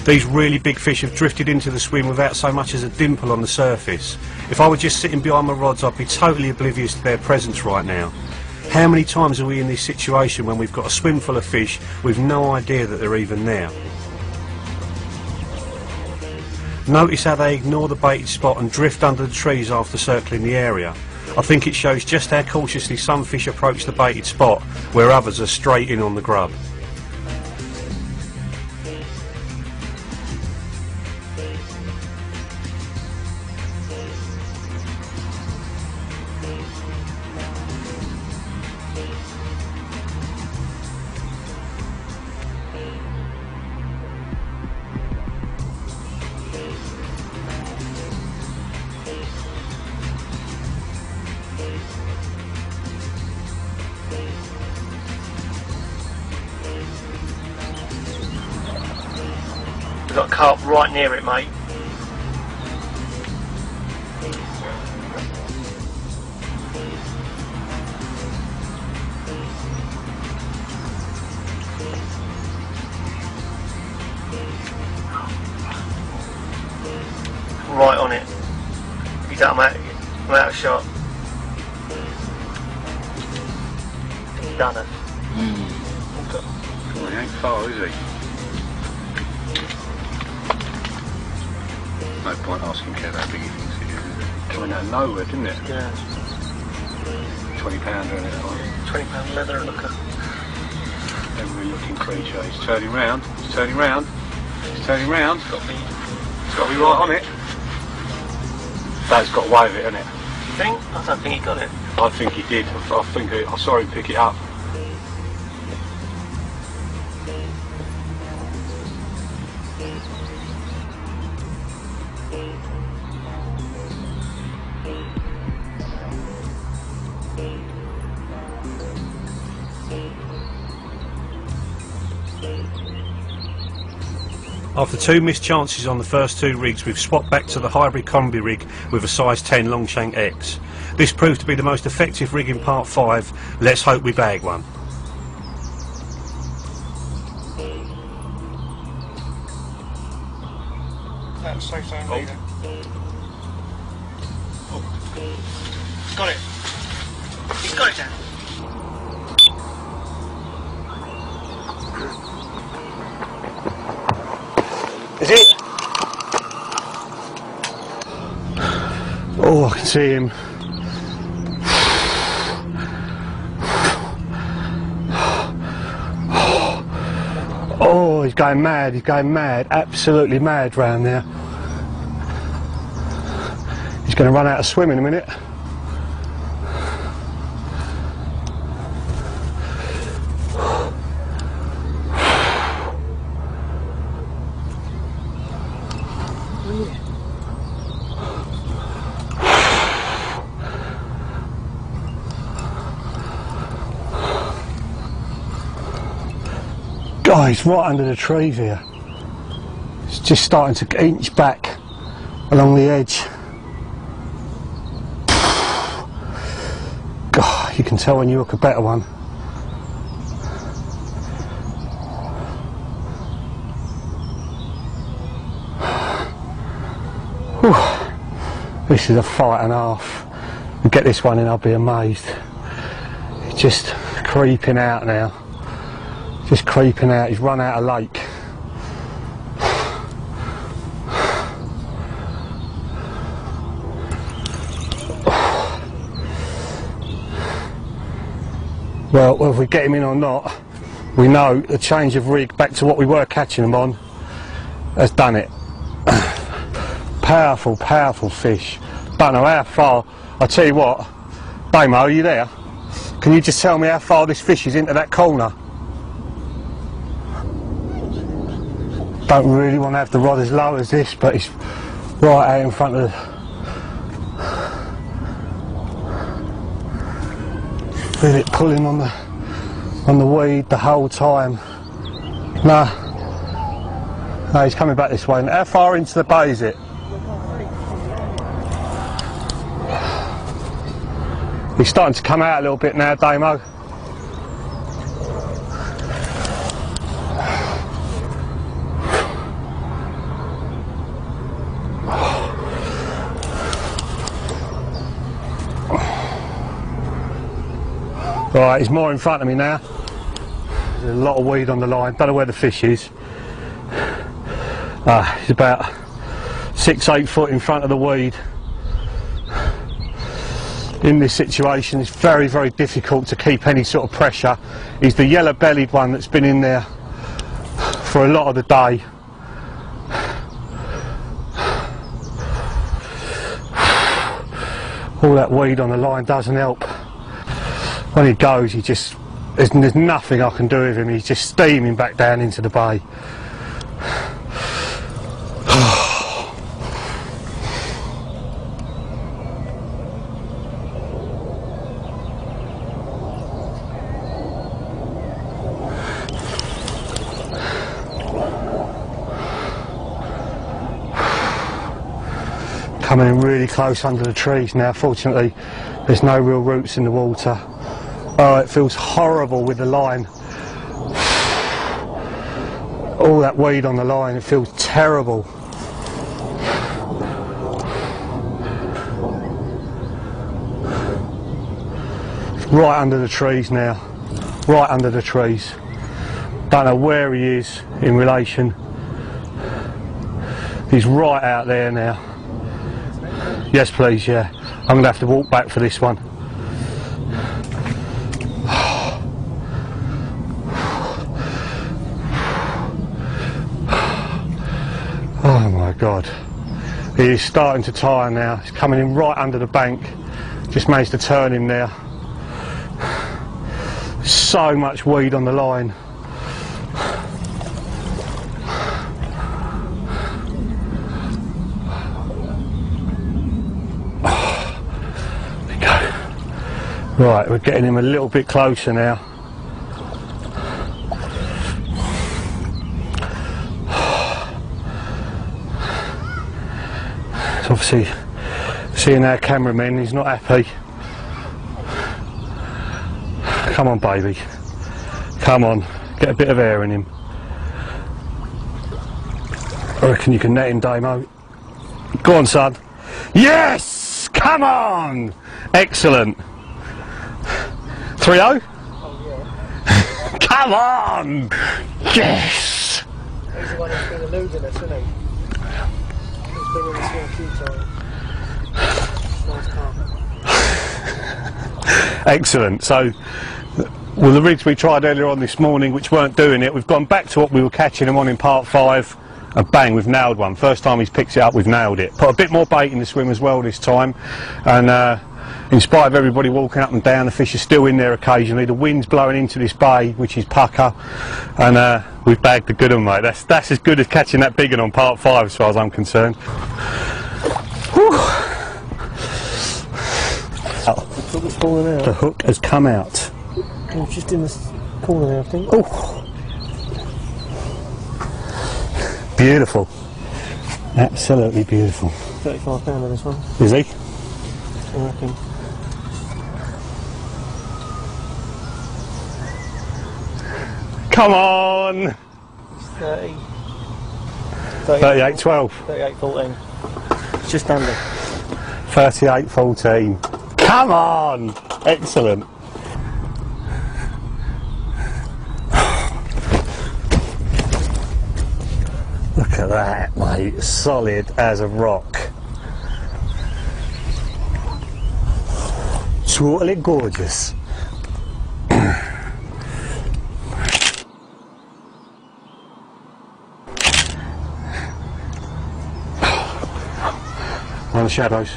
These really big fish have drifted into the swim without so much as a dimple on the surface. If I were just sitting behind my rods, I'd be totally oblivious to their presence right now. How many times are we in this situation when we've got a swim full of fish with no idea that they're even there? Notice how they ignore the baited spot and drift under the trees after circling the area. I think it shows just how cautiously some fish approach the baited spot, where others are straight in on the grub. We've got carp right near it, mate. Right on it. He's out, I'm out of shot. He's done it. Well, he ain't far, is he? No point asking Kev how big he thinks he is it? Coming out of nowhere, didn't it? Yeah. 20 pounder in it, that one. 20 pound leather looker. Every looking creature. He's turning round. He's turning round. He's turning round. It's got to be right on it. Dad's got away with it, hasn't it? You think? I don't think he got it. I think he did. I saw him pick it up. After 2 missed chances on the first 2 rigs, we've swapped back to the hybrid combi rig with a size 10 Longshank X. This proved to be the most effective rig in part 5. Let's hope we bag one. That's safe zone leader. Oh. Got it. He's got it down. Is it? Oh, I can see him. Oh, he's going mad, absolutely mad round there. He's going to run out of swim in a minute. Oh, he's right under the trees here. It's just starting to inch back along the edge. God, you can tell when you hook a better one. Whew. This is a fight and a half. If we get this one in, I'll be amazed. It's just creeping out now. Just creeping out, he's run out of lake. Well, whether we get him in or not, we know the change of rig back to what we were catching them on has done it. Powerful, powerful fish. Don't know how far. I'll tell you what, Damo, are you there? Can you just tell me how far this fish is into that corner? Don't really want to have the rod as low as this, but it's right out in front of the... Feel it pulling on the weed the whole time. No, he's coming back this way. How far into the bay is it? He's starting to come out a little bit now, Damo. Right, he's more in front of me now. There's a lot of weed on the line, don't know where the fish is. He's about 6-8 foot in front of the weed. In this situation it's very, very difficult to keep any sort of pressure. He's the yellow bellied one that's been in there for a lot of the day. All that weed on the line doesn't help. When he goes, there's nothing I can do with him. He's just steaming back down into the bay. Coming in really close under the trees now. Fortunately, there's no real roots in the water. Oh, it feels horrible with the line. All that weed on the line, it feels terrible. Right under the trees now. Right under the trees. Don't know where he is in relation. He's right out there now. Yes please, yeah. I'm going to have to walk back for this one. Oh my God. He is starting to tire now. He's coming in right under the bank. Just managed to turn him there. So much weed on the line. Right, we're getting him a little bit closer now. It's obviously seeing our cameraman, he's not happy. Come on baby, come on, get a bit of air in him. I reckon you can net him, Damo. Go on son. Yes! Come on! Excellent. 3-0? Oh, yeah. Come on! Yes! He's the one who's been eluding us, isn't he? He's been in the swim a few times. Nice carp. Excellent. So, well, the rigs we tried earlier on this morning, which weren't doing it, we've gone back to what we were catching them on in part 5, and bang, we've nailed one. First time he's picked it up, we've nailed it. Put a bit more bait in the swim as well this time, and in spite of everybody walking up and down, the fish are still in there occasionally. The wind's blowing into this bay, which is pucker, and we've bagged a good one, mate. That's as good as catching that big one on part 5 as far as I'm concerned. Whew. The hook has come out. Oh, just in the corner there, I think. Oh, beautiful. Absolutely beautiful. 35 pounder this one. Is he? I reckon. Come on! 30. 38, 12. 38, 14. Just under. 38, 14. Come on! Excellent. Look at that, mate. Solid as a rock. Totally gorgeous. On the shadows.